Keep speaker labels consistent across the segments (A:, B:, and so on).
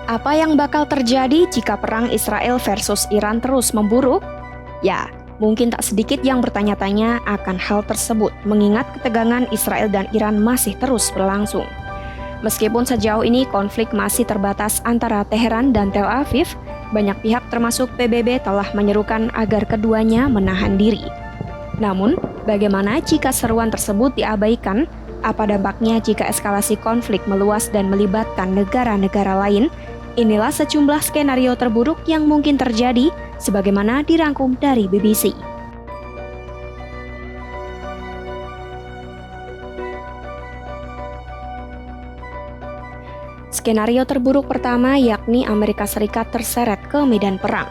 A: Apa yang bakal terjadi jika perang Israel versus Iran terus memburuk? Ya, mungkin tak sedikit yang bertanya-tanya akan hal tersebut, mengingat ketegangan Israel dan Iran masih terus berlangsung. Meskipun sejauh ini konflik masih terbatas antara Teheran dan Tel Aviv, banyak pihak termasuk PBB telah menyerukan agar keduanya menahan diri. Namun, bagaimana jika seruan tersebut diabaikan? Apa dampaknya jika eskalasi konflik meluas dan melibatkan negara-negara lain? Inilah sejumlah skenario terburuk yang mungkin terjadi, sebagaimana dirangkum dari BBC. Skenario terburuk pertama yakni Amerika Serikat terseret ke medan perang.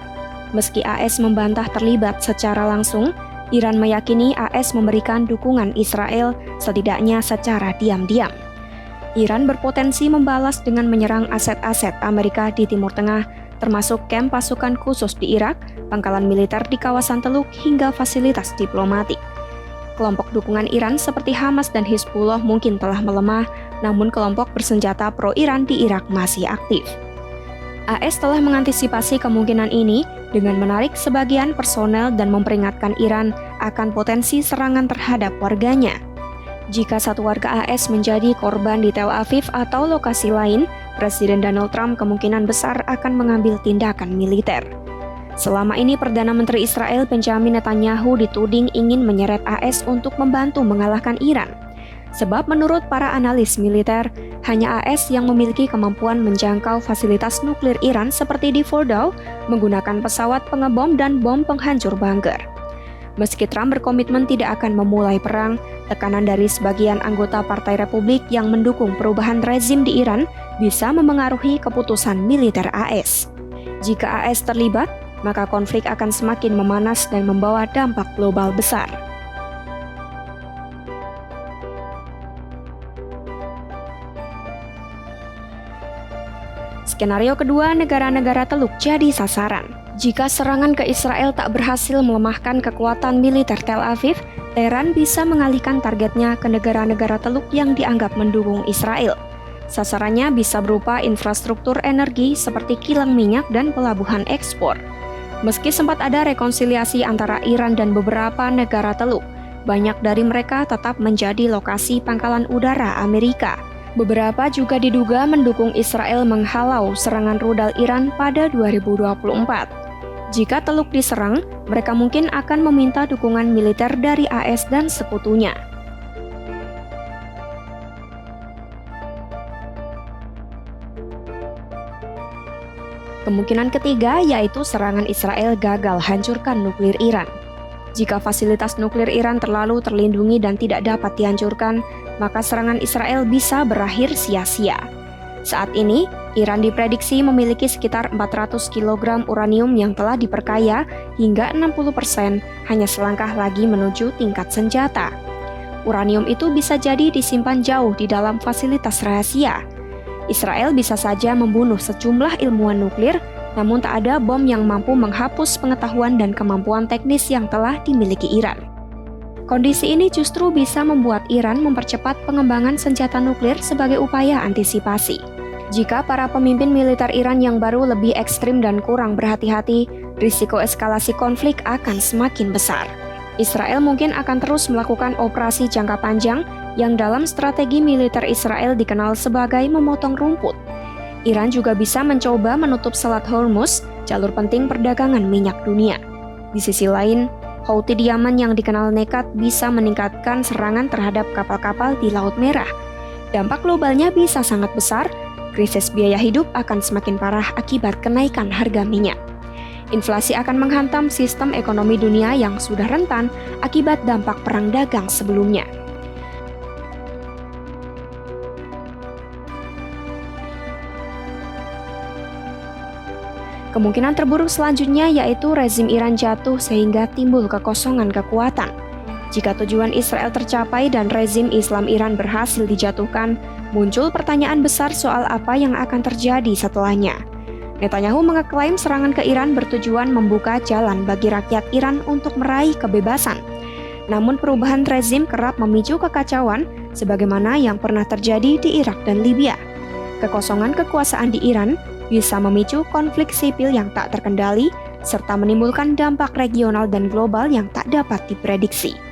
A: Meski AS membantah terlibat secara langsung, Iran meyakini AS memberikan dukungan Israel setidaknya secara diam-diam. Iran berpotensi membalas dengan menyerang aset-aset Amerika di Timur Tengah, termasuk kamp pasukan khusus di Irak, pangkalan militer di kawasan Teluk, hingga fasilitas diplomatik. Kelompok dukungan Iran seperti Hamas dan Hizbullah mungkin telah melemah, namun kelompok bersenjata pro-Iran di Irak masih aktif. AS telah mengantisipasi kemungkinan ini dengan menarik sebagian personel dan memperingatkan Iran akan potensi serangan terhadap warganya. Jika satu warga AS menjadi korban di Tel Aviv atau lokasi lain, Presiden Donald Trump kemungkinan besar akan mengambil tindakan militer. Selama ini Perdana Menteri Israel Benjamin Netanyahu dituding ingin menyeret AS untuk membantu mengalahkan Iran. Sebab menurut para analis militer, hanya AS yang memiliki kemampuan menjangkau fasilitas nuklir Iran seperti di Fordow, menggunakan pesawat pengebom dan bom penghancur bunker. Meski Trump berkomitmen tidak akan memulai perang, tekanan dari sebagian anggota Partai Republik yang mendukung perubahan rezim di Iran bisa memengaruhi keputusan militer AS. Jika AS terlibat, maka konflik akan semakin memanas dan membawa dampak global besar. Skenario kedua, negara-negara Teluk jadi sasaran. Jika serangan ke Israel tak berhasil melemahkan kekuatan militer Tel Aviv, Teheran bisa mengalihkan targetnya ke negara-negara Teluk yang dianggap mendukung Israel. Sasarannya bisa berupa infrastruktur energi seperti kilang minyak dan pelabuhan ekspor. Meski sempat ada rekonsiliasi antara Iran dan beberapa negara Teluk, banyak dari mereka tetap menjadi lokasi pangkalan udara Amerika. Beberapa juga diduga mendukung Israel menghalau serangan rudal Iran pada 2024. Jika Teluk diserang, mereka mungkin akan meminta dukungan militer dari AS dan sekutunya. Kemungkinan ketiga yaitu serangan Israel gagal hancurkan nuklir Iran. Jika fasilitas nuklir Iran terlalu terlindungi dan tidak dapat dihancurkan, maka serangan Israel bisa berakhir sia-sia. Saat ini, Iran diprediksi memiliki sekitar 400 kg uranium yang telah diperkaya hingga 60%, hanya selangkah lagi menuju tingkat senjata. Uranium itu bisa jadi disimpan jauh di dalam fasilitas rahasia. Israel bisa saja membunuh sejumlah ilmuwan nuklir, namun tak ada bom yang mampu menghapus pengetahuan dan kemampuan teknis yang telah dimiliki Iran. Kondisi ini justru bisa membuat Iran mempercepat pengembangan senjata nuklir sebagai upaya antisipasi. Jika para pemimpin militer Iran yang baru lebih ekstrim dan kurang berhati-hati, risiko eskalasi konflik akan semakin besar. Israel mungkin akan terus melakukan operasi jangka panjang yang dalam strategi militer Israel dikenal sebagai memotong rumput. Iran juga bisa mencoba menutup Selat Hormuz, jalur penting perdagangan minyak dunia. Di sisi lain, Houthi di Yaman yang dikenal nekat bisa meningkatkan serangan terhadap kapal-kapal di Laut Merah. Dampak globalnya bisa sangat besar, krisis biaya hidup akan semakin parah akibat kenaikan harga minyak. Inflasi akan menghantam sistem ekonomi dunia yang sudah rentan akibat dampak perang dagang sebelumnya. Kemungkinan terburuk selanjutnya yaitu rezim Iran jatuh sehingga timbul kekosongan kekuatan. Jika tujuan Israel tercapai dan rezim Islam Iran berhasil dijatuhkan, muncul pertanyaan besar soal apa yang akan terjadi setelahnya. Netanyahu mengeklaim serangan ke Iran bertujuan membuka jalan bagi rakyat Iran untuk meraih kebebasan. Namun perubahan rezim kerap memicu kekacauan sebagaimana yang pernah terjadi di Irak dan Libya. Kekosongan kekuasaan di Iran bisa memicu konflik sipil yang tak terkendali serta menimbulkan dampak regional dan global yang tak dapat diprediksi.